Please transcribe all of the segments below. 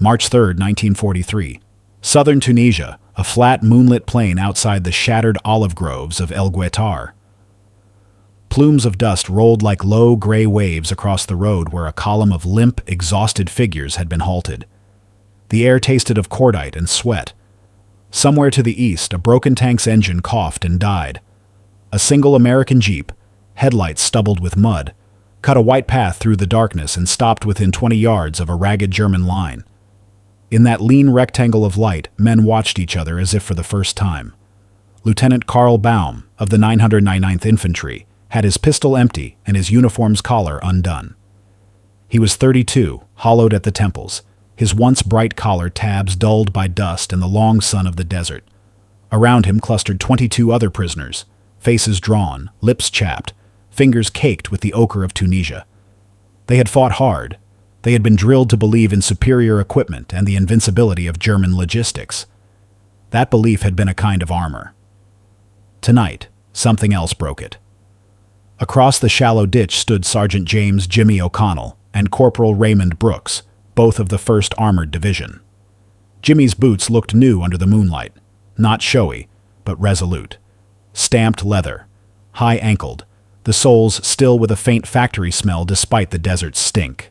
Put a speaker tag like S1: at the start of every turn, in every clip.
S1: March 3, 1943. Southern Tunisia, a flat moonlit plain outside the shattered olive groves of El Guetar. Plumes of dust rolled like low gray waves across the road where a column of limp, exhausted figures had been halted. The air tasted of cordite and sweat. Somewhere to the east, a broken tank's engine coughed and died. A single American Jeep, headlights stubbled with mud, cut a white path through the darkness and stopped within 20 yards of a ragged German line. In that lean rectangle of light, men watched each other as if for the first time. Lieutenant Karl Baum, of the 999th Infantry, had his pistol empty and his uniform's collar undone. He was 32, hollowed at the temples, his once bright collar tabs dulled by dust and the long sun of the desert. Around him clustered 22 other prisoners, faces drawn, lips chapped, fingers caked with the ochre of Tunisia. They had fought hard. They had been drilled to believe in superior equipment and the invincibility of German logistics. That belief had been a kind of armor. Tonight, something else broke it. Across the shallow ditch stood Sergeant James "Jimmy" O'Connell and Corporal Raymond Brooks, both of the 1st Armored Division. Jimmy's boots looked new under the moonlight, not showy, but resolute. Stamped leather, high-ankled, the soles still with a faint factory smell despite the desert's stink.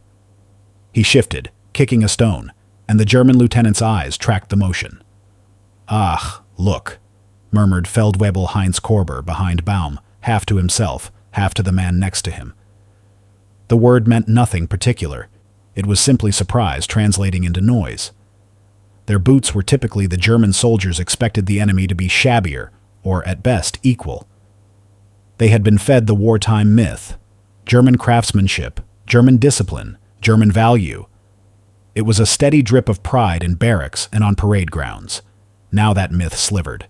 S1: He shifted, kicking a stone, and the German lieutenant's eyes tracked the motion. "Ah, look," murmured Feldwebel Heinz Korber behind Baum, half to himself, half to the man next to him. The word meant nothing particular. It was simply surprise translating into noise. Their boots were typically the German soldiers expected the enemy to be shabbier, or at best equal. They had been fed the wartime myth: German craftsmanship, German discipline, German value. It was a steady drip of pride in barracks and on parade grounds. Now that myth slivered.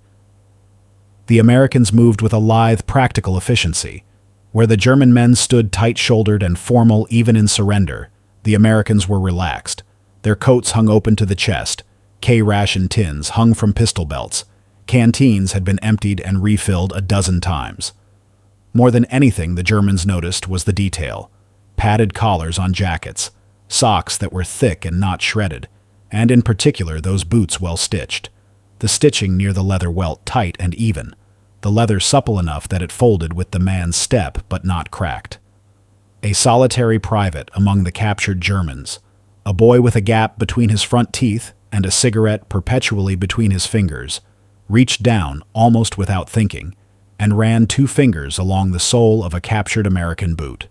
S1: The Americans moved with a lithe, practical efficiency. Where the German men stood tight-shouldered and formal even in surrender, the Americans were relaxed. Their coats hung open to the chest, K-ration tins hung from pistol belts, canteens had been emptied and refilled a dozen times. More than anything the Germans noticed was the detail: padded collars on jackets, socks that were thick and not shredded, and in particular those boots well stitched. The stitching near the leather welt tight and even, the leather supple enough that it folded with the man's step but not cracked. A solitary private among the captured Germans, a boy with a gap between his front teeth and a cigarette perpetually between his fingers, reached down almost without thinking and ran 2 fingers along the sole of a captured American boot.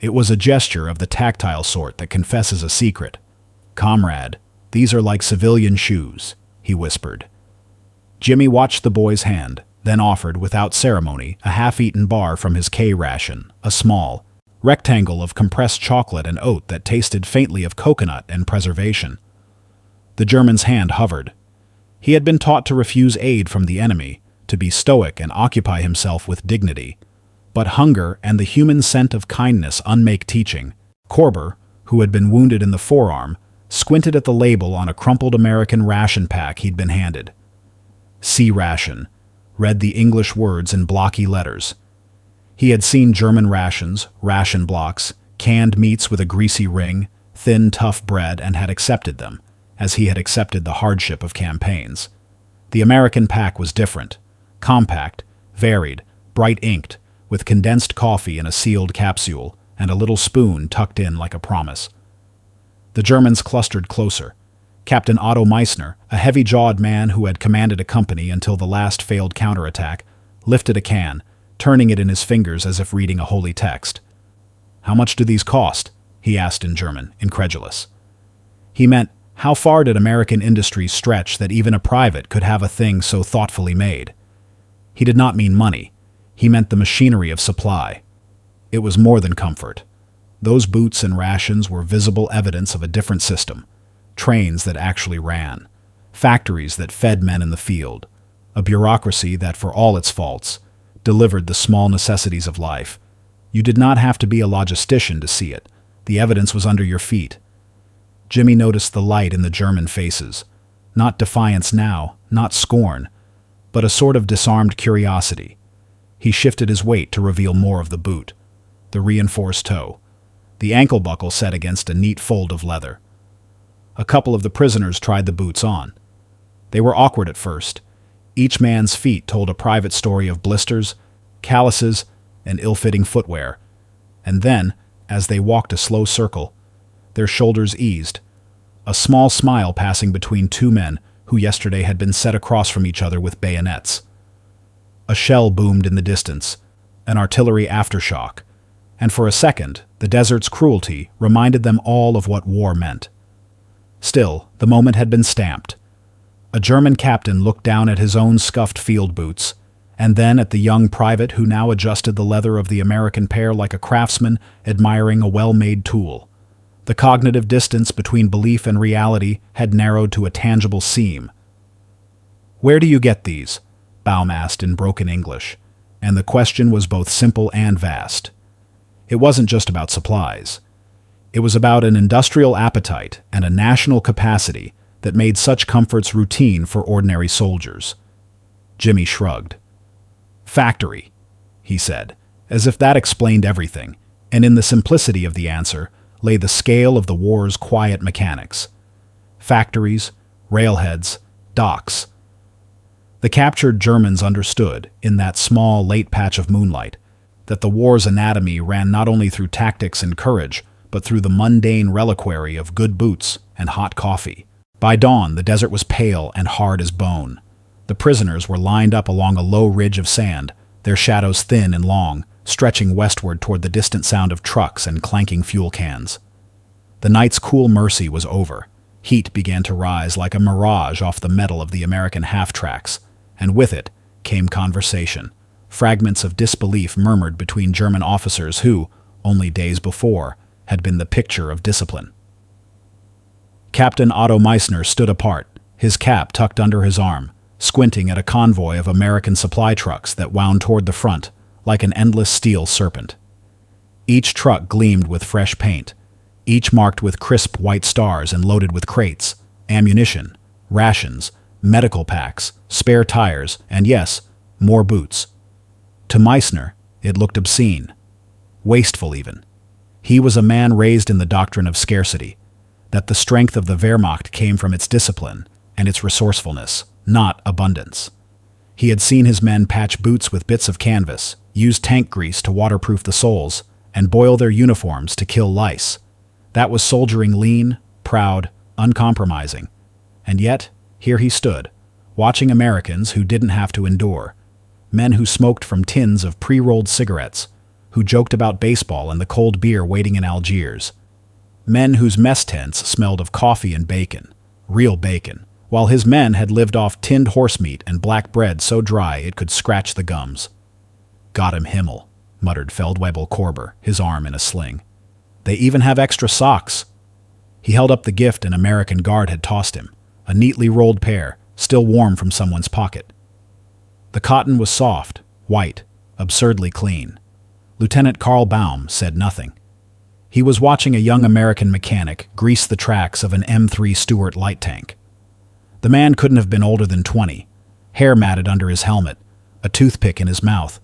S1: It was a gesture of the tactile sort that confesses a secret. "Comrade, these are like civilian shoes," he whispered. Jimmy watched the boy's hand, then offered, without ceremony, a half-eaten bar from his K-ration, a small rectangle of compressed chocolate and oat that tasted faintly of coconut and preservation. The German's hand hovered. He had been taught to refuse aid from the enemy, to be stoic and occupy himself with dignity. But hunger and the human scent of kindness unmake teaching. Korber, who had been wounded in the forearm, squinted at the label on a crumpled American ration pack he'd been handed. C-ration, read the English words in blocky letters. He had seen German rations, ration blocks, canned meats with a greasy ring, thin, tough bread, and had accepted them, as he had accepted the hardship of campaigns. The American pack was different, compact, varied, bright-inked, with condensed coffee in a sealed capsule and a little spoon tucked in like a promise. The Germans clustered closer. Captain Otto Meissner, a heavy-jawed man who had commanded a company until the last failed counterattack, lifted a can, turning it in his fingers as if reading a holy text. "How much do these cost?" he asked in German, incredulous. He meant, how far did American industry stretch that even a private could have a thing so thoughtfully made? He did not mean money. He meant the machinery of supply. It was more than comfort. Those boots and rations were visible evidence of a different system. Trains that actually ran, factories that fed men in the field, a bureaucracy that, for all its faults, delivered the small necessities of life. You did not have to be a logistician to see it. The evidence was under your feet. Jimmy noticed the light in the German faces. Not defiance now, not scorn, but a sort of disarmed curiosity. He shifted his weight to reveal more of the boot, the reinforced toe, the ankle buckle set against a neat fold of leather. A couple of the prisoners tried the boots on. They were awkward at first. Each man's feet told a private story of blisters, calluses, and ill-fitting footwear. And then, as they walked a slow circle, their shoulders eased, a small smile passing between two men who yesterday had been set across from each other with bayonets. A shell boomed in the distance, an artillery aftershock, and for a second, the desert's cruelty reminded them all of what war meant. Still, the moment had been stamped. A German captain looked down at his own scuffed field boots, and then at the young private who now adjusted the leather of the American pair like a craftsman admiring a well-made tool. The cognitive distance between belief and reality had narrowed to a tangible seam. "Where do you get these?" Baum asked in broken English, and the question was both simple and vast. It wasn't just about supplies. It was about an industrial appetite and a national capacity that made such comforts routine for ordinary soldiers. Jimmy shrugged. "Factory," he said, as if that explained everything, and in the simplicity of the answer lay the scale of the war's quiet mechanics. Factories, railheads, docks. The captured Germans understood, in that small, late patch of moonlight, that the war's anatomy ran not only through tactics and courage, but through the mundane reliquary of good boots and hot coffee. By dawn, the desert was pale and hard as bone. The prisoners were lined up along a low ridge of sand, their shadows thin and long, stretching westward toward the distant sound of trucks and clanking fuel cans. The night's cool mercy was over. Heat began to rise like a mirage off the metal of the American half-tracks, and with it came conversation. Fragments of disbelief murmured between German officers who, only days before, had been the picture of discipline. Captain Otto Meissner stood apart, his cap tucked under his arm, squinting at a convoy of American supply trucks that wound toward the front, like an endless steel serpent. Each truck gleamed with fresh paint, each marked with crisp white stars and loaded with crates, ammunition, rations, medical packs, spare tires, and yes, more boots. To Meissner, it looked obscene, wasteful even. He was a man raised in the doctrine of scarcity, that the strength of the Wehrmacht came from its discipline and its resourcefulness, not abundance. He had seen his men patch boots with bits of canvas, use tank grease to waterproof the soles, and boil their uniforms to kill lice. That was soldiering lean, proud, uncompromising. And yet, here he stood, watching Americans who didn't have to endure, men who smoked from tins of pre-rolled cigarettes, who joked about baseball and the cold beer waiting in Algiers, men whose mess tents smelled of coffee and bacon, real bacon, while his men had lived off tinned horse meat and black bread so dry it could scratch the gums. "Got him Himmel," muttered Feldwebel Korber, his arm in a sling. "They even have extra socks." He held up the gift an American guard had tossed him, a neatly rolled pair, still warm from someone's pocket. The cotton was soft, white, absurdly clean. Lieutenant Karl Baum said nothing. He was watching a young American mechanic grease the tracks of an M3 Stuart light tank. The man couldn't have been older than 20, hair matted under his helmet, a toothpick in his mouth,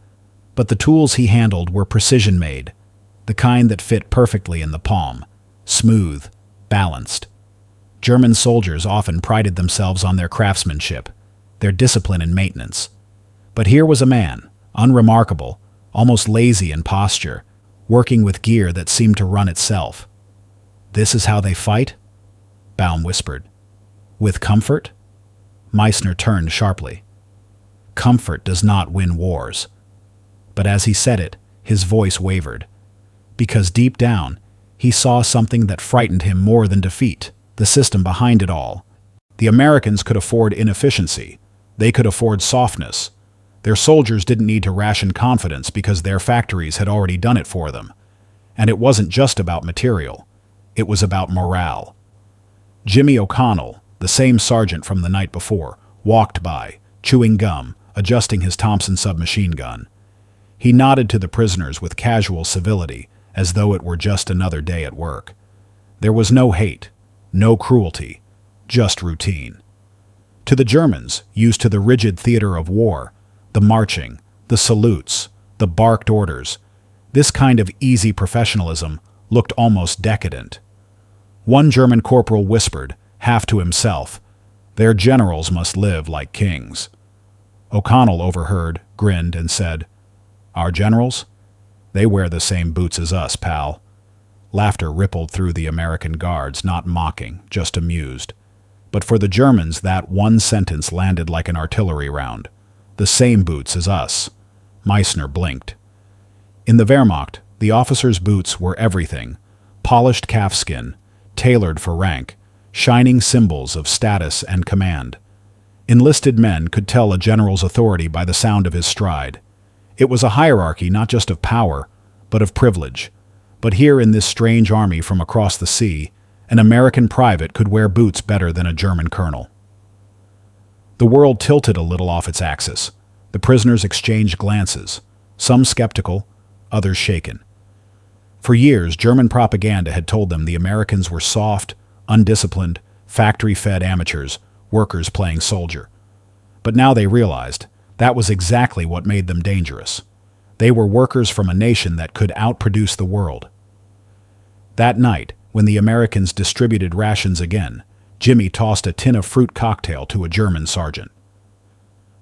S1: but the tools he handled were precision-made, the kind that fit perfectly in the palm, smooth, balanced. German soldiers often prided themselves on their craftsmanship, their discipline and maintenance. But here was a man, unremarkable, almost lazy in posture, working with gear that seemed to run itself. "This is how they fight?" Baum whispered. "With comfort?" Meissner turned sharply. "Comfort does not win wars." But as he said it, his voice wavered. Because deep down, he saw something that frightened him more than defeat, the system behind it all. The Americans could afford inefficiency. They could afford softness. Their soldiers didn't need to ration confidence because their factories had already done it for them. And it wasn't just about material. It was about morale. Jimmy O'Connell, the same sergeant from the night before, walked by, chewing gum, adjusting his Thompson submachine gun. He nodded to the prisoners with casual civility, as though it were just another day at work. There was no hate, no cruelty, just routine. To the Germans, used to the rigid theater of war, the marching, the salutes, the barked orders, this kind of easy professionalism looked almost decadent. One German corporal whispered, half to himself. Their generals must live like kings. O'Connell overheard, grinned, and said, "Our generals? They wear the same boots as us, pal." Laughter rippled through the American guards, not mocking, just amused. But for the Germans, that one sentence landed like an artillery round. The same boots as us. Meissner blinked. In the Wehrmacht, the officers' boots were everything. Polished calfskin, tailored for rank, shining symbols of status and command. Enlisted men could tell a general's authority by the sound of his stride. It was a hierarchy not just of power, but of privilege. But here in this strange army from across the sea, an American private could wear boots better than a German colonel. The world tilted a little off its axis. The prisoners exchanged glances, some skeptical, others shaken. For years, German propaganda had told them the Americans were soft, undisciplined, factory-fed amateurs, workers playing soldier. But now they realized that was exactly what made them dangerous. They were workers from a nation that could outproduce the world. That night, when the Americans distributed rations again, Jimmy tossed a tin of fruit cocktail to a German sergeant.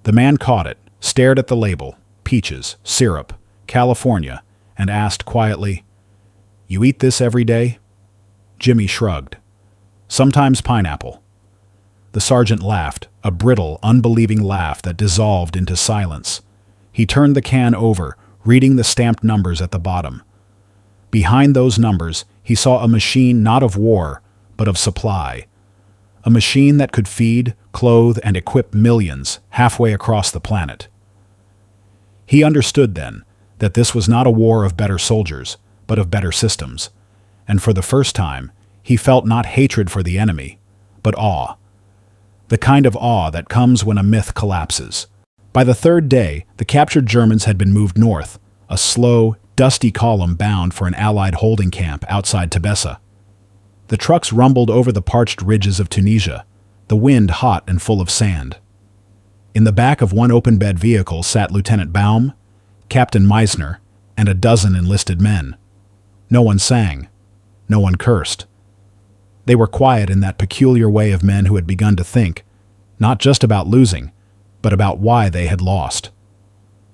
S1: The man caught it, stared at the label, peaches, syrup, California, and asked quietly, "You eat this every day?" Jimmy shrugged. "Sometimes pineapple." The sergeant laughed, a brittle, unbelieving laugh that dissolved into silence. He turned the can over, reading the stamped numbers at the bottom. Behind those numbers, he saw a machine not of war, but of supply. A machine that could feed, clothe, and equip millions halfway across the planet. He understood then that this was not a war of better soldiers, but of better systems. And for the first time, he felt not hatred for the enemy, but awe. The kind of awe that comes when a myth collapses. By the third day, the captured Germans had been moved north, a slow, dusty column bound for an Allied holding camp outside Tebessa. The trucks rumbled over the parched ridges of Tunisia, the wind hot and full of sand. In the back of one open-bed vehicle sat Lieutenant Baum, Captain Meissner, and a dozen enlisted men. No one sang. No one cursed. They were quiet in that peculiar way of men who had begun to think, not just about losing, but about why they had lost.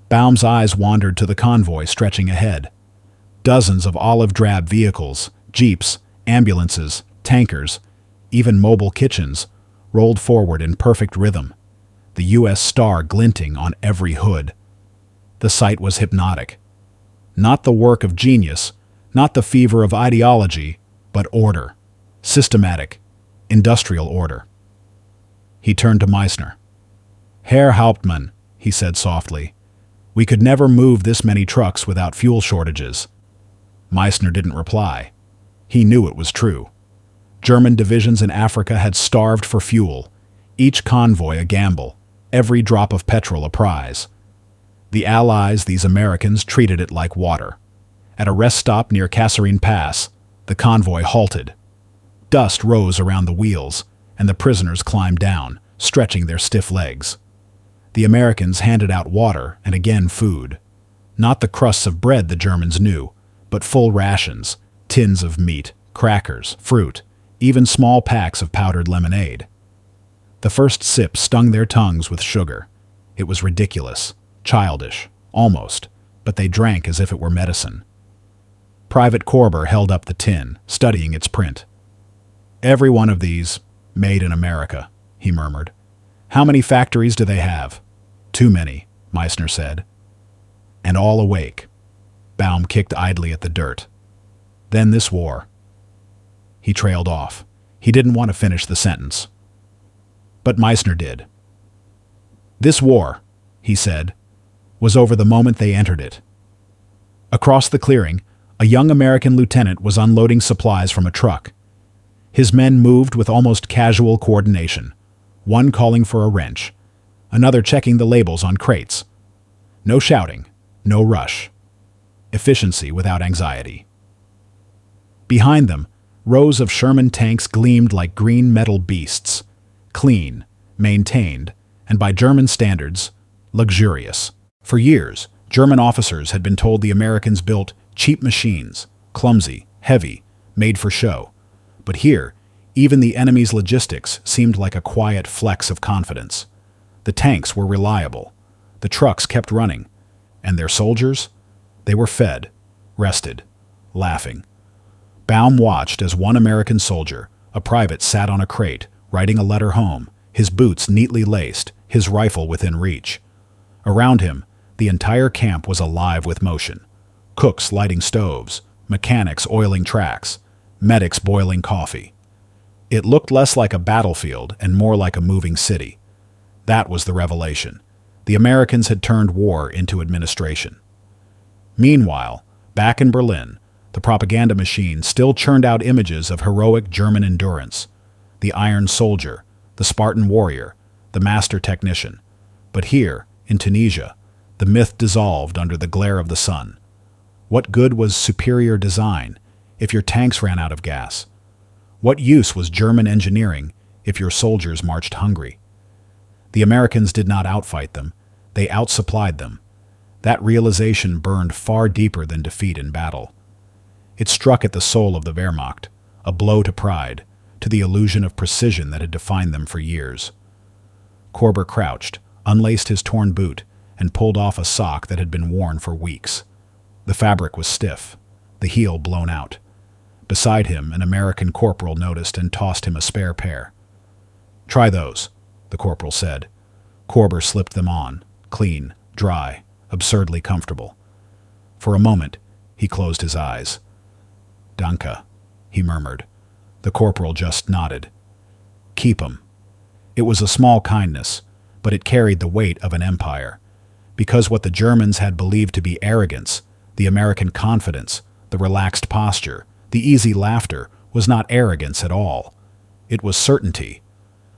S1: Baum's eyes wandered to the convoy stretching ahead. Dozens of olive-drab vehicles, jeeps, ambulances, tankers, even mobile kitchens, rolled forward in perfect rhythm, the U.S. star glinting on every hood. The sight was hypnotic. Not the work of genius, not the fever of ideology, but order. Systematic, industrial order. He turned to Meissner. "Herr Hauptmann," he said softly, "we could never move this many trucks without fuel shortages." Meissner didn't reply. He knew it was true. German divisions in Africa had starved for fuel, each convoy a gamble, every drop of petrol a prize. The Allies, these Americans, treated it like water. At a rest stop near Kasserine Pass, the convoy halted. Dust rose around the wheels, and the prisoners climbed down, stretching their stiff legs. The Americans handed out water and again food. Not the crusts of bread the Germans knew, but full rations, tins of meat, crackers, fruit, even small packs of powdered lemonade. The first sip stung their tongues with sugar. It was ridiculous, childish, almost, but they drank as if it were medicine. Private Korber held up the tin, studying its print. "Every one of these, made in America," he murmured. "How many factories do they have?" "Too many," Meissner said. "And all awake." Baum kicked idly at the dirt. "Then this war." He trailed off. He didn't want to finish the sentence. But Meissner did. "This war," he said, "was over the moment they entered it." Across the clearing, a young American lieutenant was unloading supplies from a truck. His men moved with almost casual coordination, one calling for a wrench, another checking the labels on crates. No shouting, no rush. Efficiency without anxiety. Behind them, rows of Sherman tanks gleamed like green metal beasts, clean, maintained, and by German standards, luxurious. For years, German officers had been told the Americans built cheap machines, clumsy, heavy, made for show. But here, Even the enemy's logistics seemed like a quiet flex of confidence. The tanks were reliable. The trucks kept running. And their soldiers? They were fed, rested, laughing. Baum watched as one American soldier, a private, sat on a crate, writing a letter home, his boots neatly laced, his rifle within reach. Around him, the entire camp was alive with motion. Cooks lighting stoves, mechanics oiling tracks, medics boiling coffee. It looked less like a battlefield and more like a moving city. That was the revelation. The Americans had turned war into administration. Meanwhile, back in Berlin, the propaganda machine still churned out images of heroic German endurance. The Iron Soldier, the Spartan warrior, the master technician. But here, in Tunisia, the myth dissolved under the glare of the sun. What good was superior design if your tanks ran out of gas? What use was German engineering if your soldiers marched hungry? The Americans did not outfight them, they outsupplied them. That realization burned far deeper than defeat in battle. It struck at the soul of the Wehrmacht, a blow to pride, to the illusion of precision that had defined them for years. Korber crouched, unlaced his torn boot, and pulled off a sock that had been worn for weeks. The fabric was stiff, the heel blown out. Beside him, an American corporal noticed and tossed him a spare pair. "Try those," the corporal said. Korber slipped them on, clean, dry, absurdly comfortable. For a moment, he closed his eyes. "Danke," he murmured. The corporal just nodded. "Keep 'em." It was a small kindness, but it carried the weight of an empire. Because what the Germans had believed to be arrogance, the American confidence, the relaxed posture, the easy laughter, was not arrogance at all. It was certainty.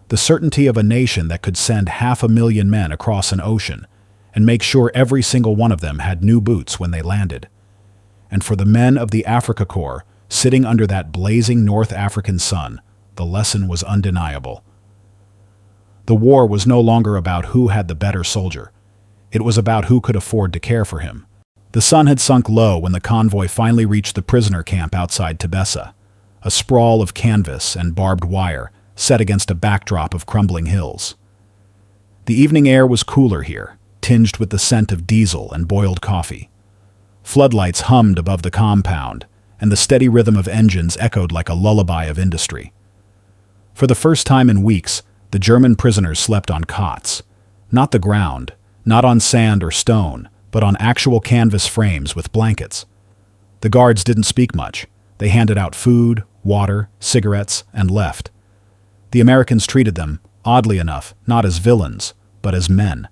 S1: The certainty of a nation that could send 500,000 men across an ocean and make sure every single one of them had new boots when they landed. And for the men of the Afrika Korps, sitting under that blazing North African sun, the lesson was undeniable. The war was no longer about who had the better soldier. It was about who could afford to care for him. The sun had sunk low when the convoy finally reached the prisoner camp outside Tebessa, a sprawl of canvas and barbed wire set against a backdrop of crumbling hills. The evening air was cooler here, tinged with the scent of diesel and boiled coffee. Floodlights hummed above the compound, and the steady rhythm of engines echoed like a lullaby of industry. For the first time in weeks, the German prisoners slept on cots. Not the ground, not on sand or stone, but on actual canvas frames with blankets. The guards didn't speak much. They handed out food, water, cigarettes, and left. The Americans treated them, oddly enough, not as villains, but as men.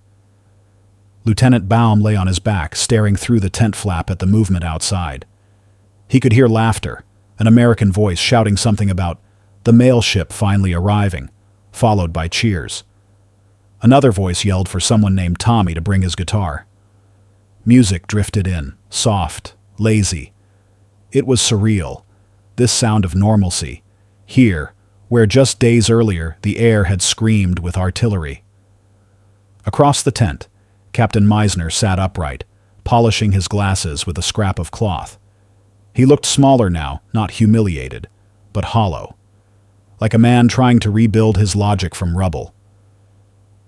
S1: Lieutenant Baum lay on his back, staring through the tent flap at the movement outside. He could hear laughter, an American voice shouting something about the mail ship finally arriving, followed by cheers. Another voice yelled for someone named Tommy to bring his guitar. Music drifted in, soft, lazy. It was surreal, this sound of normalcy, here, where just days earlier the air had screamed with artillery. Across the tent, Captain Meisner sat upright, polishing his glasses with a scrap of cloth. He looked smaller now, not humiliated, but hollow, like a man trying to rebuild his logic from rubble.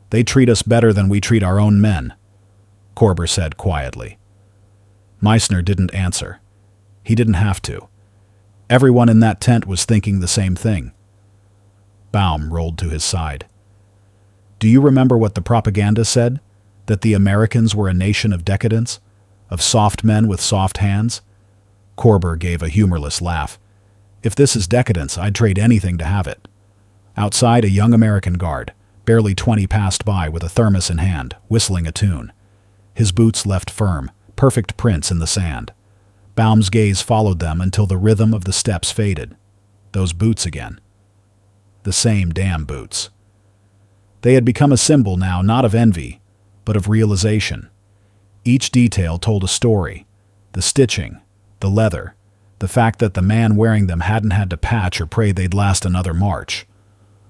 S1: "They treat us better than we treat our own men," Korber said quietly. Meisner didn't answer. He didn't have to. Everyone in that tent was thinking the same thing. Baum rolled to his side. "Do you remember what the propaganda said? That the Americans were a nation of decadence? Of soft men with soft hands?" Korber gave a humorless laugh. "If this is decadence, I'd trade anything to have it." Outside, a young American guard, barely 20, passed by with a thermos in hand, whistling a tune. His boots left firm, perfect prints in the sand. Baum's gaze followed them until the rhythm of the steps faded. Those boots again. The same damn boots. They had become a symbol now, not of envy, but of realization. Each detail told a story. The stitching, the leather, the fact that the man wearing them hadn't had to patch or pray they'd last another march.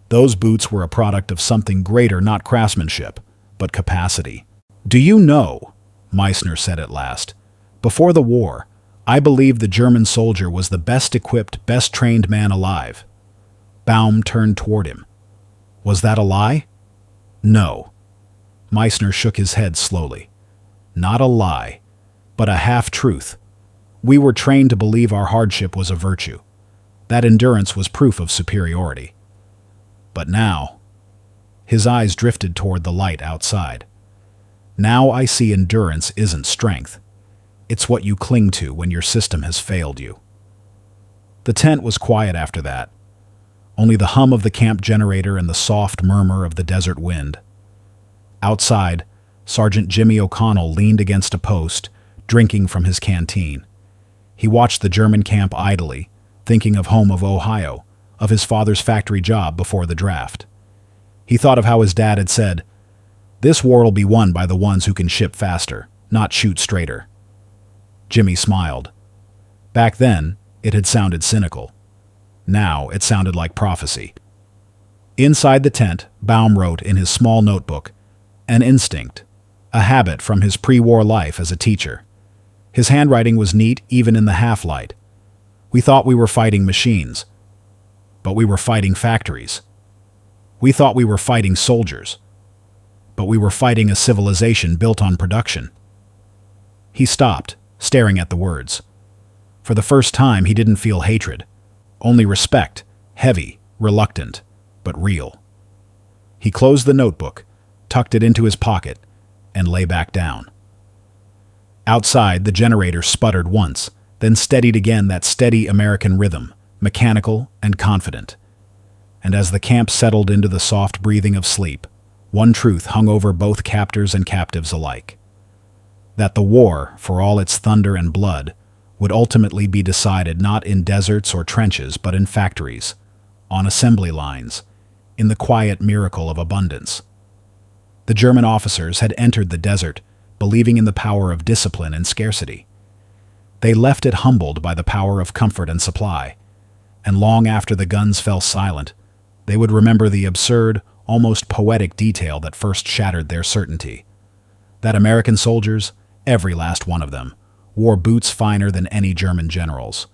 S1: Those boots were a product of something greater, not craftsmanship, but capacity. "Do you know," Meisner said at last, "before the war, I believed the German soldier was the best equipped, best trained man alive." Baum turned toward him. Was that a lie? No. Meissner shook his head slowly. Not a lie, but a half-truth. We were trained to believe our hardship was a virtue. That endurance was proof of superiority. But now, his eyes drifted toward the light outside. Now I see endurance isn't strength. It's what you cling to when your system has failed you. The tent was quiet after that. Only the hum of the camp generator and the soft murmur of the desert wind. Outside, Sergeant Jimmy O'Connell leaned against a post, drinking from his canteen. He watched the German camp idly, thinking of home of Ohio, of his father's factory job before the draft. He thought of how his dad had said, "This war'll be won by the ones who can ship faster, not shoot straighter." Jimmy smiled. Back then, it had sounded cynical. Now it sounded like prophecy. Inside the tent, Baum wrote in his small notebook, "An instinct, a habit from his pre-war life as a teacher." His handwriting was neat even in the half-light. We thought we were fighting machines, but we were fighting factories. We thought we were fighting soldiers, but we were fighting a civilization built on production. He stopped, staring at the words. For the first time, he didn't feel hatred, only respect, heavy, reluctant, but real. He closed the notebook, tucked it into his pocket, and lay back down. Outside, the generator sputtered once, then steadied again, that steady American rhythm, mechanical and confident. And as the camp settled into the soft breathing of sleep, one truth hung over both captors and captives alike. That the war, for all its thunder and blood, would ultimately be decided not in deserts or trenches but in factories, on assembly lines, in the quiet miracle of abundance. The German officers had entered the desert, believing in the power of discipline and scarcity. They left it humbled by the power of comfort and supply, and long after the guns fell silent, they would remember the absurd, almost poetic detail that first shattered their certainty. That American soldiers, every last one of them, wore boots finer than any German generals,